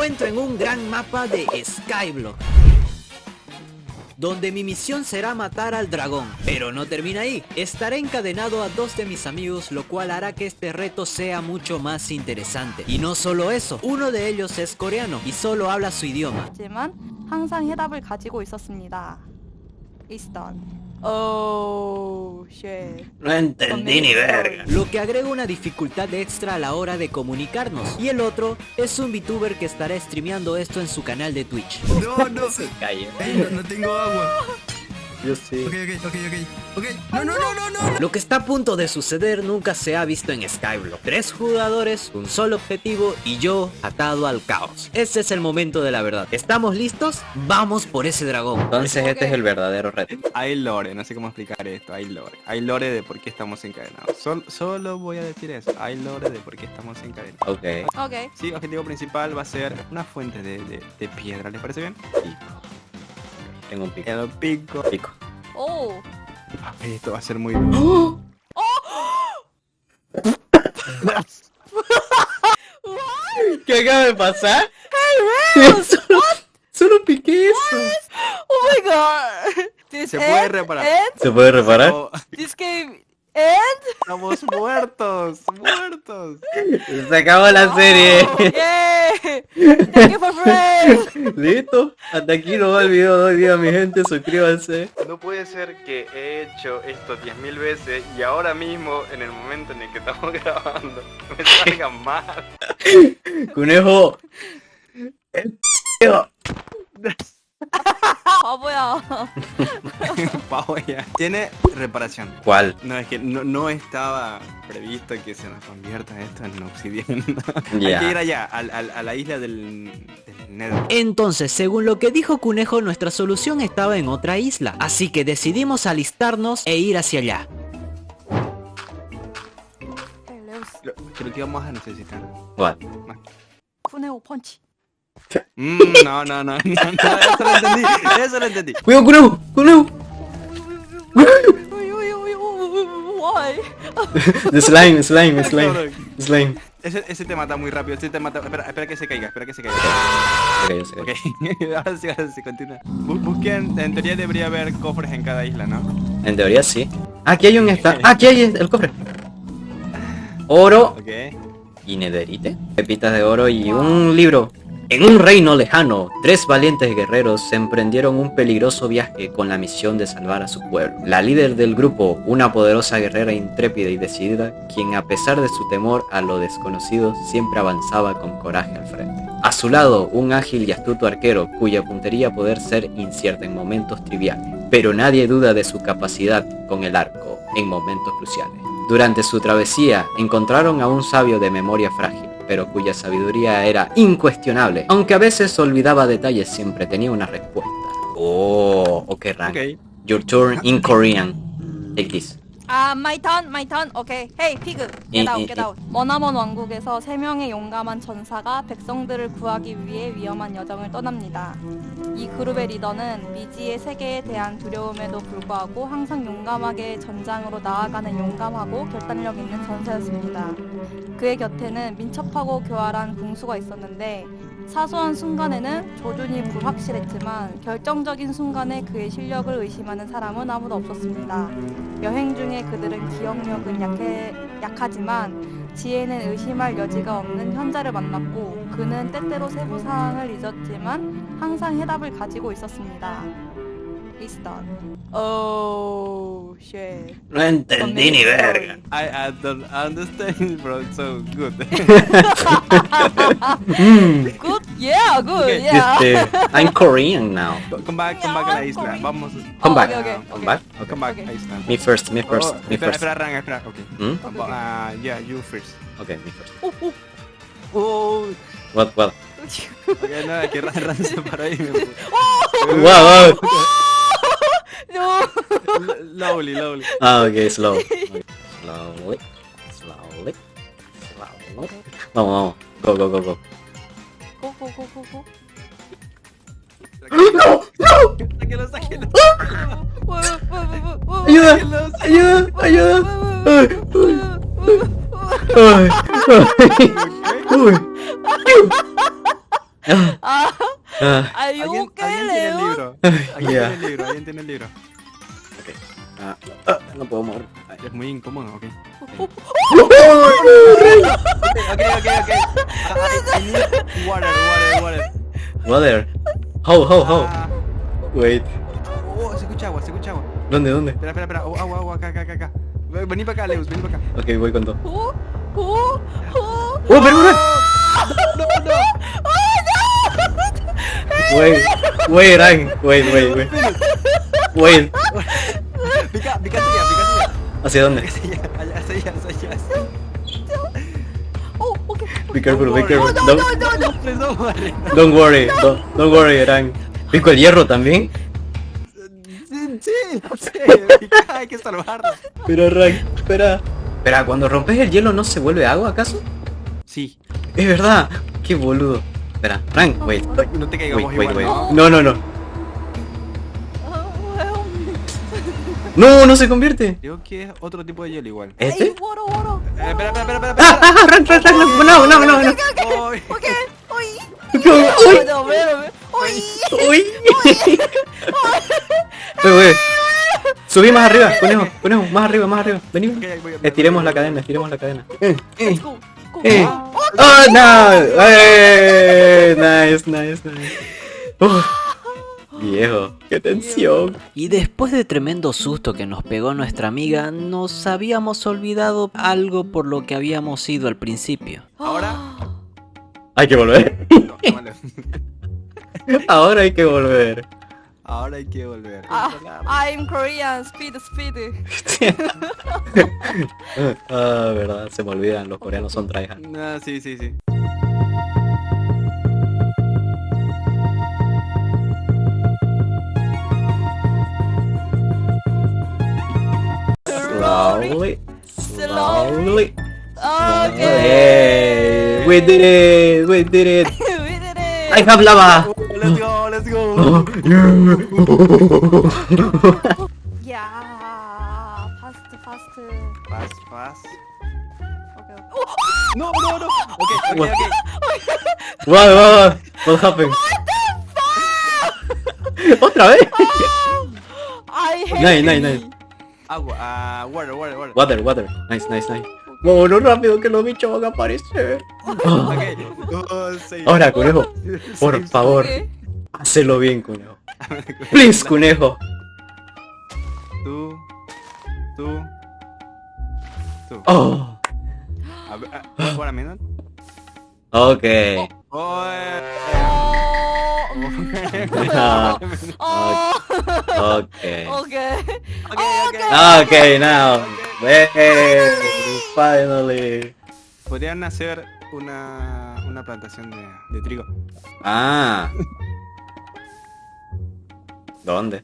encuentro en un gran mapa de Skyblock, donde mi misión será matar al dragón. Pero no termina ahí, estaré encadenado a 2 de mis amigos, lo cual hará que este reto sea mucho más interesante. Y no solo eso, uno de ellos es coreano y solo habla su idioma. 하지만 항상 해답을 가지고 있었습니다. Easton. Oh, shit. No entendí ni verga. Lo que agrega una dificultad extra a la hora de comunicarnos. Y el otro es un VTuber que estará streameando esto en su canal de Twitch. No. Se calla. No tengo agua. Yo sí. Ok. No. Lo que está a punto de suceder nunca se ha visto en Skyblock. 3 jugadores, un solo objetivo y yo atado al caos. Ese es el momento de la verdad. ¿Estamos listos? Vamos por ese dragón. Entonces este es el verdadero reto. Hay lore, no sé cómo explicar esto. Hay lore de por qué estamos encadenados. Solo voy a decir eso. Hay lore de por qué estamos encadenados. Ok. Ok. Sí, objetivo principal va a ser una fuente de piedra. ¿Les parece bien? Tengo un pico. El pico. Pico. Oh. Esto va a ser muy duro. ¿Qué acaba de pasar? Solo piqué eso. Oh my god. This Se puede end, reparar. end? ¿Se puede reparar? Oh, This game end? estamos muertos. Se acabó la serie. Oh, yay. Thank you for friends. Listo. Hasta aquí nos va el video de hoy día, mi gente. Suscríbanse. No puede ser que he hecho esto 10.000 veces y ahora mismo, en el momento en el que estamos grabando, me salga mal. Conejo. 바보야. Pavo ya. Tiene reparación. ¿Cuál? No, es que no estaba previsto que se nos convierta esto en obsidiana. Ya. Hay que ir allá, a la isla del Nether. Entonces, según lo que dijo Conejo, nuestra solución estaba en otra isla. Así que decidimos alistarnos e ir hacia allá. Hey, Leos. Creo que vamos a necesitar. ¿Cuál? 쿠네오 펀치. No, eso lo entendí. ¡Cuidado, Conejo! ¡Conejo! Why? The slime. Ese te mata muy rápido, ese te mata. Espera que se caiga. Ok, ahora sí, continúa. Busquen, en teoría debería haber cofres en cada isla, ¿no? En teoría sí. Aquí hay un aquí hay el cofre. Oro Ok. y nederite. Pepitas de oro y un libro. En un reino lejano, 3 valientes guerreros se emprendieron un peligroso viaje con la misión de salvar a su pueblo. La líder del grupo, una poderosa guerrera intrépida y decidida, quien a pesar de su temor a lo desconocido, siempre avanzaba con coraje al frente. A su lado, un ágil y astuto arquero, cuya puntería poder ser incierta en momentos triviales, pero nadie duda de su capacidad con el arco en momentos cruciales. Durante su travesía, encontraron a un sabio de memoria frágil, pero cuya sabiduría era incuestionable. Aunque a veces olvidaba detalles, siempre tenía una respuesta. Oh, okay, Rank. Ok. Your turn in Korean. Take this. my turn. 오케이. Hey, 피그. Get out. 머나먼 왕국에서 3명의 용감한 전사가 백성들을 구하기 위해 위험한 여정을 떠납니다. 이 그룹의 리더는 미지의 세계에 대한 두려움에도 불구하고 항상 용감하게 전장으로 나아가는 용감하고 결단력 있는 전사였습니다. 그의 곁에는 민첩하고 교활한 궁수가 있었는데 사소한 순간에는 조준이 불확실했지만 결정적인 순간에 그의 실력을 의심하는 사람은 아무도 없었습니다. 여행 중에 그들은 기억력은 약하지만 지혜는 의심할 여지가 없는 현자를 만났고 그는 때때로 세부 사항을 잊었지만 항상 해답을 가지고 있었습니다. Easton. Oh, shit. No entendí ni verga. I don't understand, bro. So good. Good? Yeah, good. Okay, Yeah. I'm Korean now. Come back a la isla. Korean. Vamos. Come back. okay. Come back. Come back Okay. a isla. Me first. Oh, espera, Ran, espera. Okay. Hmm? Yeah, you first. Okay, me first. Oh. What? Okay, no, es que Ran se paró ahí. Wow. No. Slowly. Ah, okay, slow. Slowly. Vamos. Go. Go. Sáquelo. Ayuda. Uy. Ah, Ah, are you ¿Alguien okay, tiene el Leo? libro? ¿Alguien Ya. tiene el libro? ¿Alguien tiene el libro? no puedo mover. Es muy incómodo, ok. ¡Oh! Okay. I need water. Water. How. Ah, Wait. oh, se escucha agua. ¿Dónde? Espera. Oh, agua, acá. Vení para acá, Leus, vení para acá. Ok, voy con todo. ¡Oh, ¡Oh, pero una! No. Wait, Rang. Wait. Pica tuya. ¿Hacia dónde? Hacia allá. Oh, okay. Be careful. No. Don't worry, Rang. ¿Pico el hierro también? Sí, no sé. Hay que salvarlo. Pero Rang, espera. Espera, cuando rompes el hielo no se vuelve agua, ¿acaso? Sí. Es verdad. Qué boludo. Espera, Rang, wait. No te caigamos Wait. igual, ¿no? No. No se convierte. Creo que es otro tipo de hielo igual. ¿Este? Hey, water. Espera. Rang, no. Ay. Okay. Uy. Uy. No, ve. Uy. Uy. Wey. Subí más arriba, conejo, más arriba. Vení. voy. Estiremos la cadena. Let's go. Oh, no. Nice. Viejo, qué tensión. Y después de tremendo susto que nos pegó nuestra amiga, nos habíamos olvidado algo por lo que habíamos ido al principio. Ahora. Hay que volver. No, vale. Ahora hay que volver. Ahora hay que volver. I'm Korean. Speed. Verdad, se me olvidan, los coreanos son tryhard. Ah, sí. Slowly. Okay. Hey, we did it. We did it. I have lava. Let's go. Yeah. Fast. Fast. Okay. No. Okay. What happened? ¿Otra vez? I hate Nice. Agua. Water. Water. Nice. Vámonos rápido que los bichos van a aparecer. Okay. 2, 6. Ahora, conejo, por favor, Okay. hazlo bien, conejo. Please, conejo. Tú. Oh, A ver, for a minute. ok. Oh, Oh. Okay. Okay. Okay, now. Hey, finally. Podrían hacer una plantación de trigo. Ah. ¿Dónde?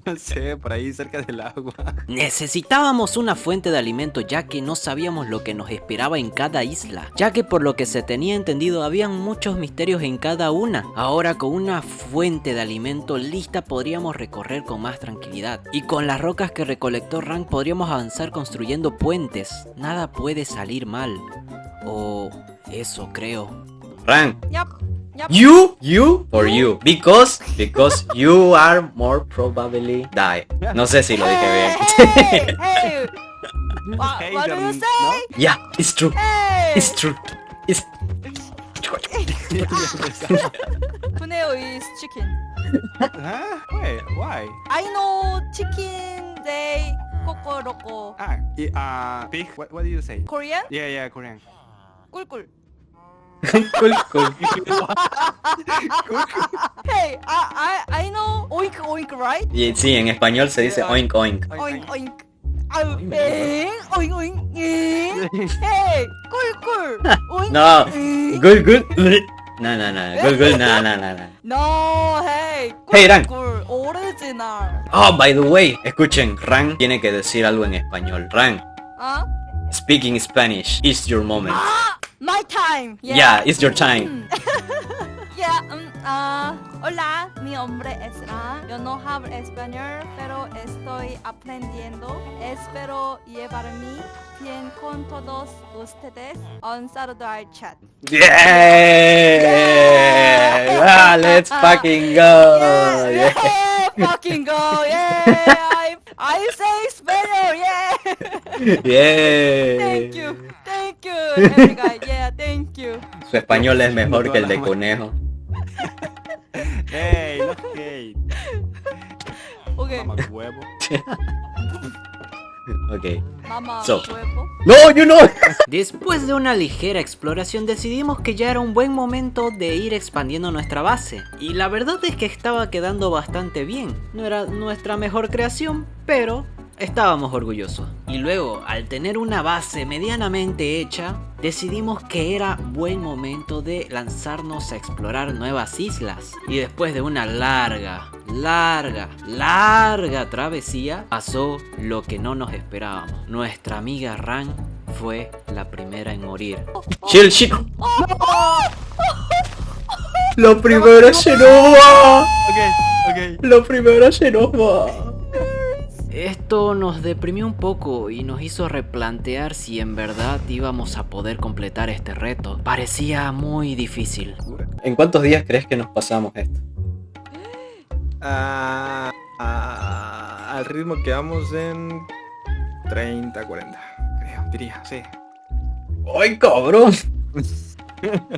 No sé, por ahí cerca del agua. Necesitábamos una fuente de alimento ya que no sabíamos lo que nos esperaba en cada isla, ya que por lo que se tenía entendido habían muchos misterios en cada una. Ahora con una fuente de alimento lista podríamos recorrer con más tranquilidad, y con las rocas que recolectó Rank podríamos avanzar construyendo puentes. Nada puede salir mal, o eso creo. Rank. Yup. You or you? Because you are more probably die. No sé si lo dije bien. Hey. What do you say? Yeah, it's true. Hey. It's true. It's Funeo is chicken. Huh? Wait, why? I know chicken. They kokoroko. Pig. What do you say? Korean? Yeah, Korean. 꿀꿀. cool. Hey, I know oink oink, right? Y sí, en español se dice oink oink. Oink oink. Oink oink. Hey, 꿀꿀. Oink. No, oink. good. Good, no. No, hey. Hey, Ran. 꿀꿀. Original. Oh, by the way, escuchen, Ran tiene que decir algo en español. Ran, ¿Ah? speaking Spanish, it's your moment. My time. Yeah, it's your time. Yeah, hola, mi nombre es Ran. Yo no hablo español, pero estoy aprendiendo. Espero llevarme bien con todos ustedes. Un saludo al chat. Yeah. Let's fucking go. Yeah, fucking go, yeah. I say better, yeah. Yeah. Thank you, every guy, yeah, thank you. Su español es mejor que el de conejo. Hey, no hate. Okay, Mamá huevo. Ok. mamá So. huevo. No, you know. Después de una ligera exploración decidimos que ya era un buen momento de ir expandiendo nuestra base. Y la verdad es que estaba quedando bastante bien. No era nuestra mejor creación, pero estábamos orgullosos. Y luego, al tener una base medianamente hecha, decidimos que era buen momento de lanzarnos a explorar nuevas islas. Y después de una larga travesía, pasó lo que no nos esperábamos. Nuestra amiga Ran fue la primera en morir. Chill, chico. La primera se nos va. Ok. La primera se nos va. Esto nos deprimió un poco y nos hizo replantear si en verdad íbamos a poder completar este reto. Parecía muy difícil. ¿En cuántos días crees que nos pasamos esto? Al ritmo que vamos en 30, 40, creo, diría, sí. ¡Ay, cabrón!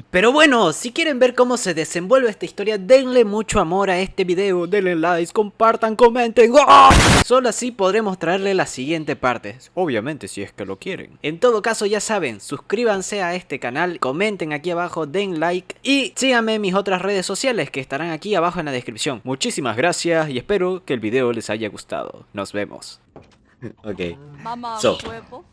Pero bueno, si quieren ver cómo se desenvuelve esta historia, denle mucho amor a este video, denle likes, compartan, comenten. ¡Oh! Solo así podremos traerle la siguiente parte. Obviamente, si es que lo quieren. En todo caso, ya saben, suscríbanse a este canal, comenten aquí abajo, den like y síganme en mis otras redes sociales que estarán aquí abajo en la descripción. Muchísimas gracias y espero que el video les haya gustado. Nos vemos. Ok. Mamá So. huevo.